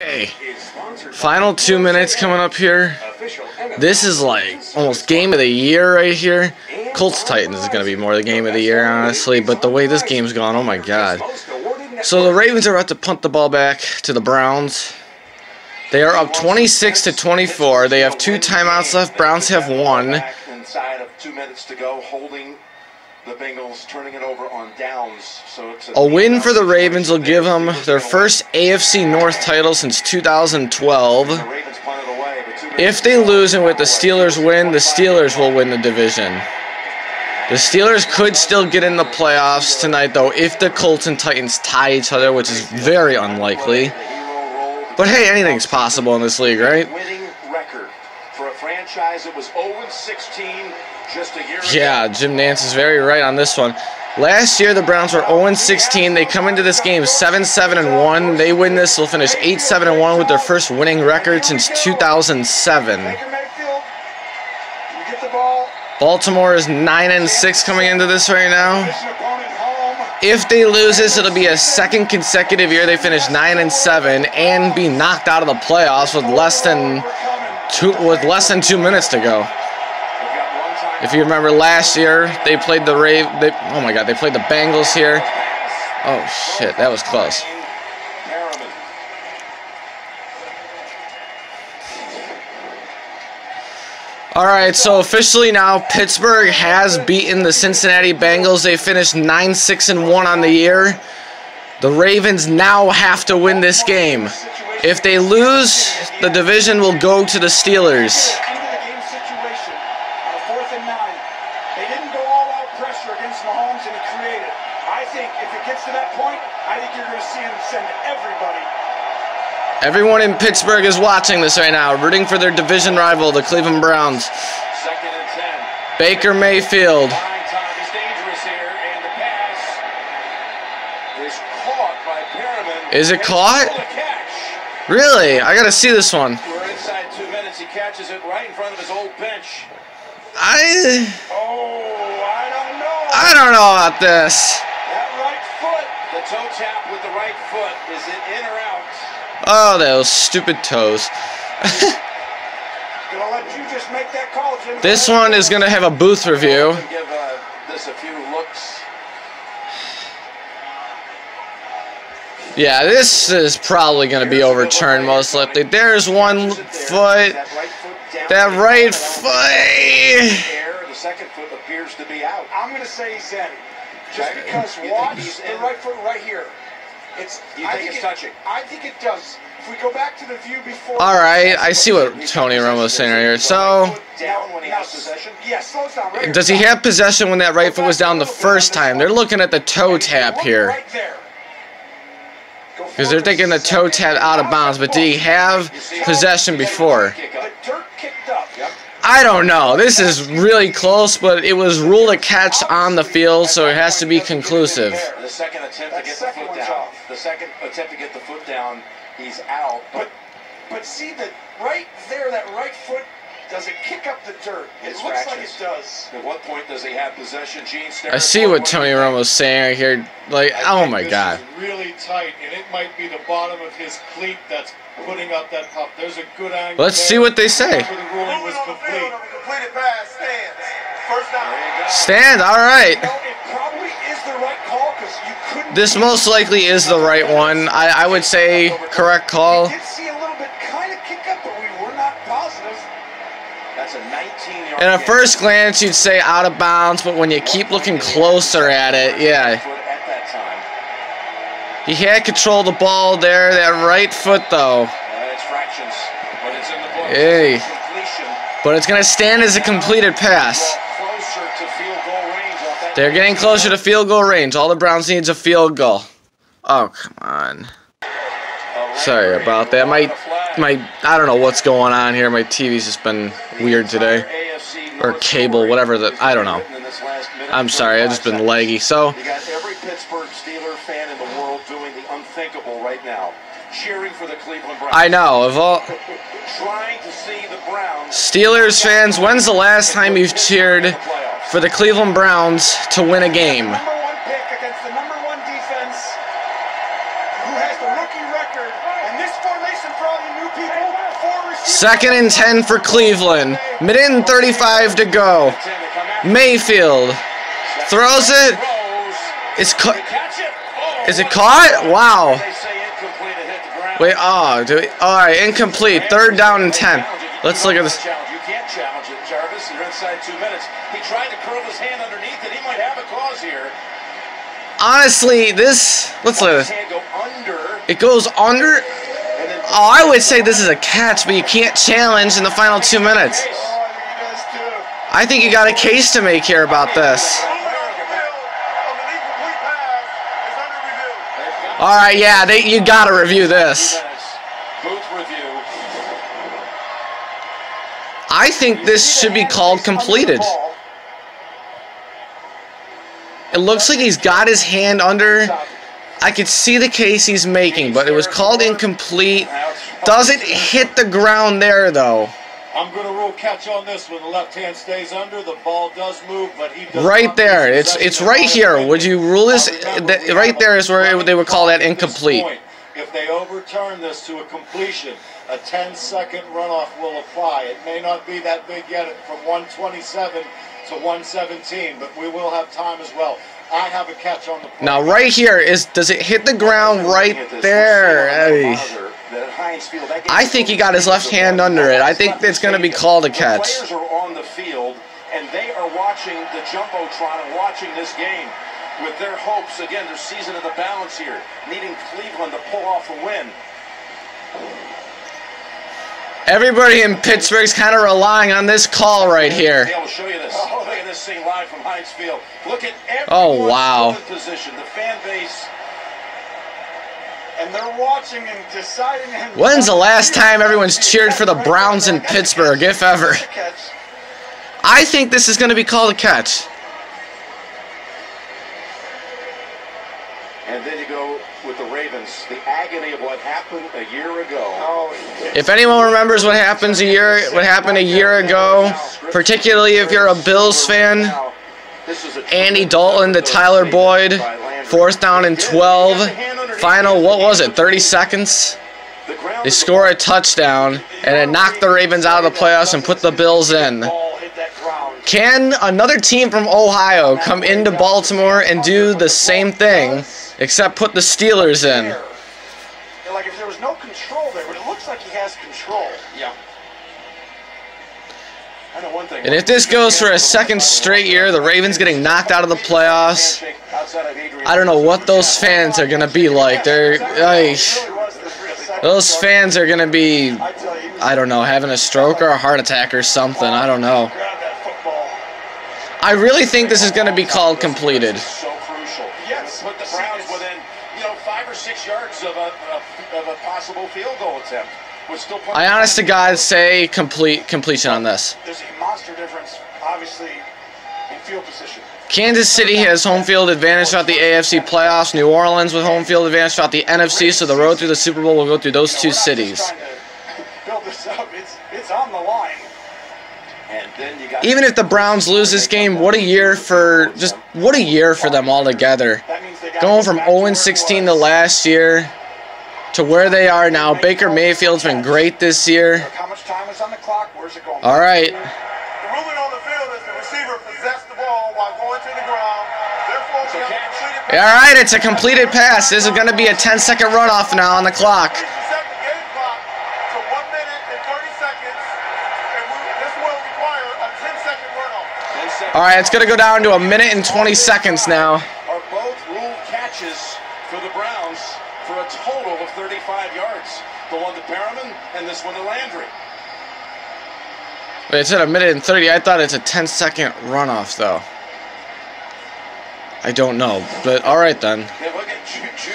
Hey, final 2 minutes coming up here. This is like almost game of the year right here. Colts Titans is going to be more the game of the year, honestly, but the way this game's gone, oh my god. So the Ravens are about to punt the ball back to the Browns. They are up 26-24. They have 2 timeouts left. Browns have 1. Inside of 2 minutes to go, holding the Bengals, turning it over on downs. So it's a win for the Ravens will give them their first AFC North title since 2012. If they lose and with the Steelers win, the Steelers will win the division. The Steelers could still get in the playoffs tonight, though, if the Colts and Titans tie each other, which is very unlikely. But hey, anything's possible in this league, right? Winning record for a franchise that was 0-16 just a year ago. Yeah, Jim Nance is very right on this one. Last year, the Browns were 0-16. They come into this game 7-7-1. They win this, they'll finish 8-7-1 with their first winning record since 2007. Baltimore is 9-6 coming into this right now. If they lose this, it'll be a second consecutive year they finish 9-7 and be knocked out of the playoffs with less than 2 minutes to go. If you remember last year, they played the they played the Bengals here. Oh shit, that was close. Alright, so officially now, Pittsburgh has beaten the Cincinnati Bengals. They finished 9-6-1 on the year. The Ravens now have to win this game. If they lose, the division will go to the Steelers. They didn't go all-out pressure against Mahomes, and he created. I think if it gets to that point, I think you're going to see him send everybody. Everyone in Pittsburgh is watching this right now, rooting for their division rival, the Cleveland Browns. 2nd and 10. Baker Mayfield. He's dangerous here, and the pass is caught by Perriman. Is it caught? Really? I gotta see this one. We're inside 2 minutes. He catches it right in front of his old bench. I don't know about this. That right foot, the toe tap with the right foot. Is it in or out? Oh, those stupid toes. Gonna let you just make that call, Jim. This one is gonna have a booth review. Give this a few looks. Yeah, this is probably gonna be overturned most likely. There's one foot. That right foot. The second foot appears to be out. I'm going to say he's in. Just because watch the right foot right here. You think it's touching? I think it does. If we go back to the view before. All right, I see what Tony Romo is saying right here. So, does he have possession when that right foot was down the first time? They're looking at the toe tap here. Because they're thinking the toe tap out of bounds, but did he have possession before? I don't know. This is really close, but it was ruled a catch on the field, so it has to be conclusive. The second attempt to get the foot down. The second attempt to get the foot down, he's out. But see that right there, that right foot, does it kick up the dirt? It looks like it does. At what point does he have possession? I see what Tony Romo's saying right here. Like, oh my god. This is really tight, and it might be the bottom of his cleat that's putting up that pup. There's a good angle. Let's see what they say. Stand, all right. This most likely is the right one. I would say correct call. And at first glance, you'd say out of bounds, but when you keep looking closer at it, yeah. He had control of the ball there, that right foot, though. Hey. But it's going to stand as a completed pass. They're getting closer to field goal range. All the Browns need is a field goal. Oh, come on. Sorry about that. I don't know what's going on here. My TV's just been weird today. Or cable, whatever I don't know. I'm sorry, I've just been laggy. So, you got every Pittsburgh Steelers fan in the world doing the unthinkable right now. Cheering for the Cleveland Browns. I know, of all trying to see the Browns. Steelers fans, when's the last time you've cheered for the Cleveland Browns to win a game? #1 pick against the #1 defense, who has the rookie record, and this formation 2nd and 10 for Cleveland. Minute and 35 to go. Mayfield throws it. Is it caught? Wow. Wait, all right, incomplete. 3rd down and 10. Let's look at this. You can't challenge it, Jarvis. You're inside 2 minutes. He tried to curl his hand underneath it. He might have a cause here. Honestly, let's look at this. It goes under. Oh, I would say this is a catch, but you can't challenge in the final 2 minutes. I think you got a case to make here about this. All right, yeah, you got to review this. I think this should be called completed. It looks like he's got his hand under. I could see the case he's making, but it was called incomplete. Doesn't hit the ground there, though. I'm going to rule catch on this one. The left hand stays under. The ball does move, but he does right there. It's right here. Would you rule this? Right there is where they would call that incomplete. If they overturn this to a completion, a 10-second runoff will apply. It may not be that big yet from 127 to 117, but we will have time as well. I have a catch on the play. Now right here does it hit the ground right there? Hey. I think he got his left hand under it. I think it's going to be called a catch. The players are on the field, and they are watching the Jumbotron and watching this game with their hopes. Again, their season of the balance here, needing Cleveland to pull off a win. Everybody in Pittsburgh's kind of relying on this call right here. I'll show you this. Look at this thing live from Heinz Field. Look at oh, wow. Position, the fan base. And they're watching and deciding. When's the last time everyone's cheered for the Browns in Pittsburgh, if ever? I think this is going to be called a catch. And then you go with the Ravens, the agony of what happened a year ago. If anyone remembers what happened a year ago, particularly if you're a Bills fan, Andy Dalton to Tyler Boyd, 4th down and 12. Final, what was it, 30 seconds? They score a touchdown, and it knocked the Ravens out of the playoffs and put the Bills in. Can another team from Ohio come into Baltimore and do the same thing, except put the Steelers in? Like if there was no control there, but it looks like he has control. Yeah. I know one thing. And if this goes for a 2nd straight year, the Ravens getting knocked out of the playoffs, I don't know what those fans are going to be like. Those fans are going to be, I don't know, having a stroke or a heart attack or something. I don't know. I really think this is going to be called completed. So crucial. Yes, put the Browns within, 5 or 6 yards of a possible field goal attempt. I honest to God say completion on this. There's a monster difference, obviously, in field position. Kansas City has home field advantage throughout the AFC playoffs. New Orleans with home field advantage throughout the NFC, so the road through the Super Bowl will go through those two cities. Build this up. It's on the line. Even if the Browns lose this game, what a year for them all together. Going from 0-16 to last year to where they are now. Baker Mayfield's been great this year. How much time is on the clock? Where's it going? All right. The ruling on the field is the receiver possessed the ball while going to the ground. Therefore, we have a completed pass. All right, it's a completed pass. This is going to be a 10-second runoff now on the clock. Set the game clock to 1 minute and 30 seconds, and this will require a 10-second runoff. All right, it's going to go down to 1 minute and 20 seconds now. Are both ruled catches for the Browns for a total of 35 yards. The one to Perriman and this one to Landry. Wait, it's at 1 minute and 30. I thought it's a 10-second runoff, though. I don't know, but all right then. Yeah, look at Juju.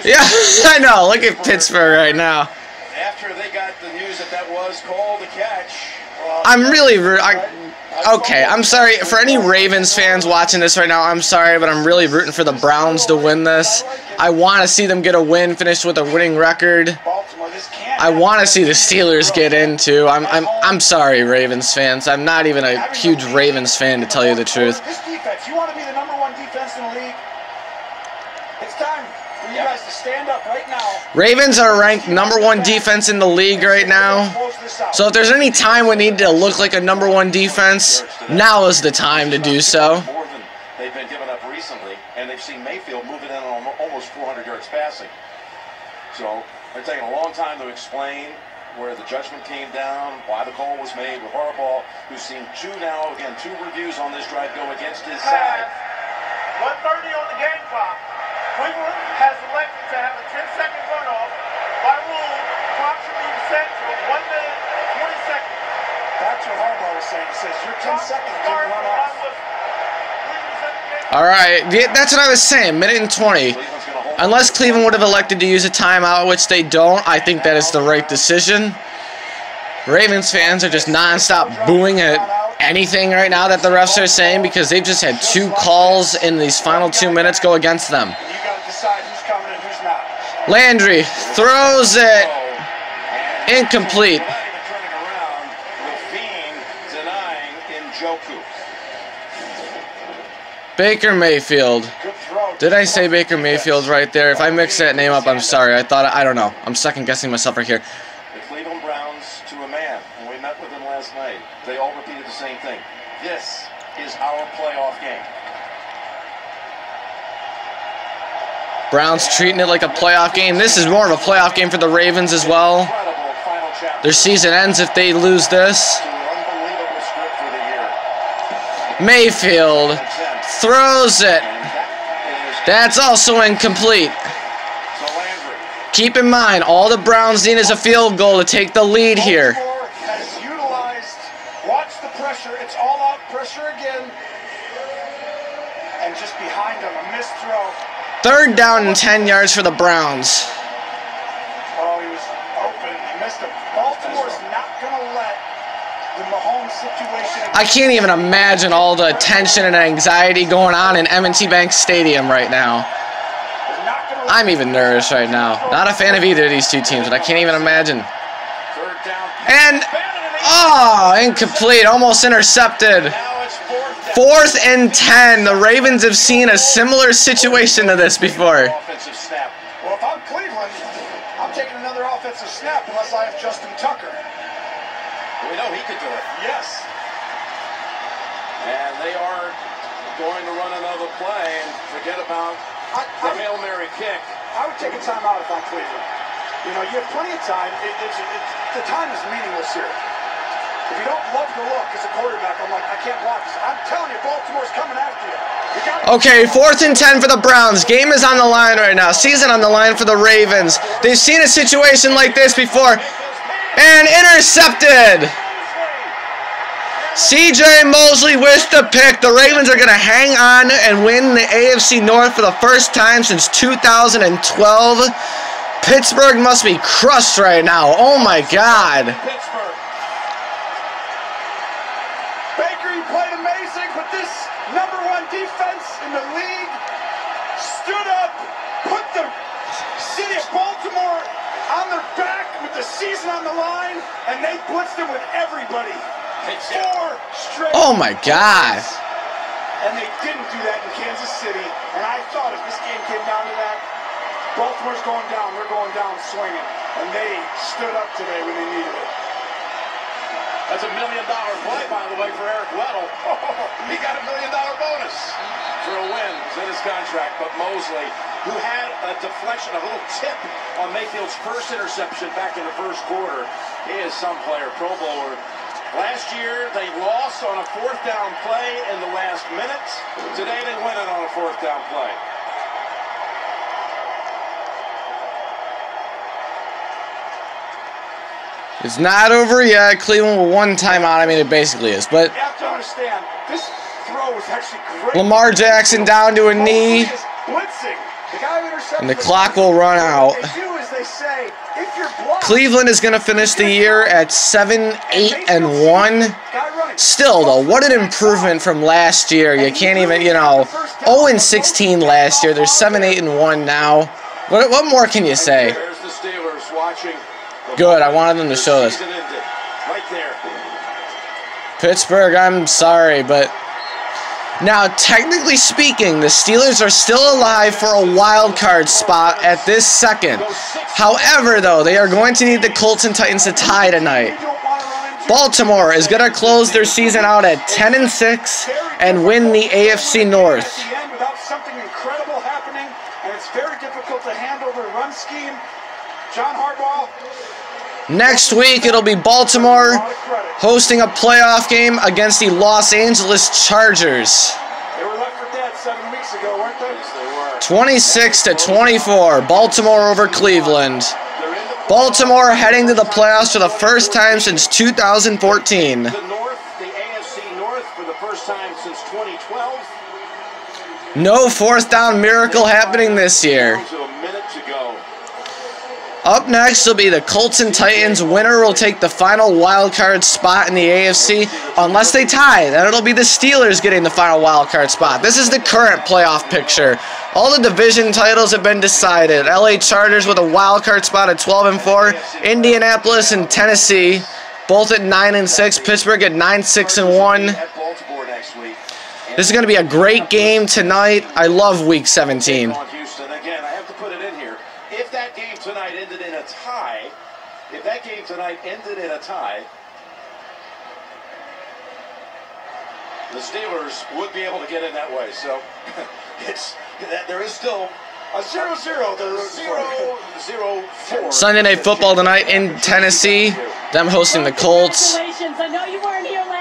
Yeah, I know. Look at Pittsburgh right now. After they got the news that was called a catch. I'm really... Okay, I'm sorry. For any Ravens fans watching this right now, I'm sorry, but I'm really rooting for the Browns to win this. I want to see them get a win, finish with a winning record. I want to see the Steelers get in too. I'm sorry, Ravens fans. I'm not even a huge Ravens fan, to tell you the truth. This defense, you want to be the #1 defense in the league? It's time for you guys to stand up right now Ravens are ranked #1 defense in the league right now. So if there's any time we need to look like a #1 defense, now is the time to do so. More than they've been giving up recently, and they've seen Mayfield moving in on almost 400 yards passing. So they're taking a long time to explain where the judgment came down, why the call was made with Harbaugh, who's seen two reviews on this drive go against his side. 1:30 on the game clock. Cleveland has elected to have a 10-second runoff. By rule, clock should be set to 1 minute and 20 seconds. That's what Harbaugh was saying. He says, your 10 seconds didn't run off. All right, that's what I was saying, minute and 20. Unless Cleveland would have elected to use a timeout, which they don't, I think that is the right decision. Ravens fans are just nonstop booing at anything right now that the refs are saying because they've just had 2 calls in these final 2 minutes go against them. You got to decide who's coming and who's not. Landry throws it. Incomplete. Baker Mayfield. Did I say Baker Mayfield right there? If I mix that name up, I'm sorry. I don't know. I'm second guessing myself right here. The Cleveland Browns to a man. When we met with them last night, they all repeated the same thing. This is our playoff game. Browns treating it like a playoff game. This is more of a playoff game for the Ravens as well. Their season ends if they lose this. Mayfield throws it. That's also incomplete. Keep in mind, all the Browns need is a field goal to take the lead here. Baltimore has utilized, watch the pressure, it's all-out pressure again. And just behind them, a missed throw. 3rd down and 10 yards for the Browns. Oh, he was open, he missed him. Baltimore's not going to let the Mahomes situation... I can't even imagine all the tension and anxiety going on in M&T Bank Stadium right now. I'm even nervous right now. Not a fan of either of these 2 teams, but I can't even imagine. And, oh, incomplete, almost intercepted. 4th and 10. The Ravens have seen a similar situation to this before. Well, if I'm Cleveland, I'm taking another offensive snap unless I have Justin Tucker. We know he could do it. Yes. And they are going to run another play and forget about the Hail Mary kick. I would take a timeout if I'm Cleveland. You know, you have plenty of time. The time is meaningless here. If you don't love the look as a quarterback, I'm like, I can't block this. I'm telling you, Baltimore's coming after you. Okay, 4th and 10 for the Browns. Game is on the line right now. Season on the line for the Ravens. They've seen a situation like this before. And intercepted. C.J. Mosley with the pick. The Ravens are going to hang on and win the AFC North for the first time since 2012. Pittsburgh must be crushed right now. Oh, my God. Baker, you played amazing, but this #1 defense in the league stood up, put the city of Baltimore on their back with the season on the line, and they blitzed them with everybody. 4 straight. Oh my God. And they didn't do that in Kansas City. And I thought if this game came down to that, Baltimore's going down. They're going down swinging. And they stood up today when they needed it. That's $1 million play, by the way, for Eric Weddle. He got $1 million bonus for a win. It's in his contract. But Mosley, who had a deflection, a little tip on Mayfield's first interception back in the first quarter, he is some player, Pro Bowler. Last year, they lost on a 4th down play in the last minute. Today, they win it on a 4th down play. It's not over yet. Cleveland with 1 timeout. I mean, it basically is. But You have to understand, this throw was actually great. Lamar Jackson down to a knee. Blitzing. The guy who intercepted And the clock will run out. What they do is they say, if you're blocked, Cleveland is going to finish the year at 7-8-1. Still, though, what an improvement from last year. You can't even, 0-16 last year. They're 7-8-1 now. What more can you say? There's the Steelers watching. Good, I wanted them to show this. Right there. Pittsburgh, I'm sorry, but Now, technically speaking, the Steelers are still alive for a wild card spot at this second. However, though, they are going to need the Colts and Titans to tie tonight. Baltimore is going to close their season out at 10-6 and win the AFC North. At the end, without something incredible happening, and it's very difficult to handle the run scheme. John Harbaugh. Next week, it'll be Baltimore hosting a playoff game against the Los Angeles Chargers. They were left for dead 7 weeks ago, weren't they? Yes, they were. 26-24, Baltimore over Cleveland. Baltimore heading to the playoffs for the first time since 2014. The North, the AFC North for the first time since 2012. No fourth down miracle happening this year. Down to a minute to go. Up next will be the Colts and Titans. Winner will take the final wild card spot in the AFC. Unless they tie, then it'll be the Steelers getting the final wild card spot. This is the current playoff picture. All the division titles have been decided. LA Chargers with a wild card spot at 12-4. Indianapolis and Tennessee both at 9-6. Pittsburgh at 9-6-1. At Baltimore next week. This is going to be a great game tonight. I love Week 17. On Houston again. I have to put it in here. If that game tonight ended in a tie, the Steelers would be able to get in that way. So there is still a 0-0. There's 0-4. Sunday Night Football tonight in Tennessee. Them hosting the Colts.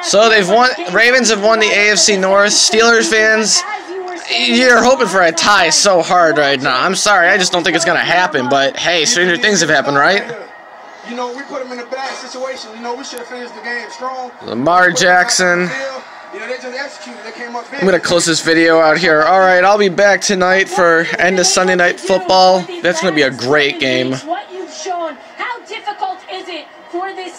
So they've won. Ravens have won the AFC North. Steelers fans, you're hoping for a tie so hard right now. I'm sorry, I just don't think it's going to happen. But, hey, stranger things have happened, right? You know, we put them in a bad situation. You know, we should have finished the game strong. Lamar Jackson. You know, they just executed. They came up big. I'm going to close this video out here. All right, I'll be back tonight for end of Sunday Night Football. That's going to be a great game. What you've shown, how difficult is it for this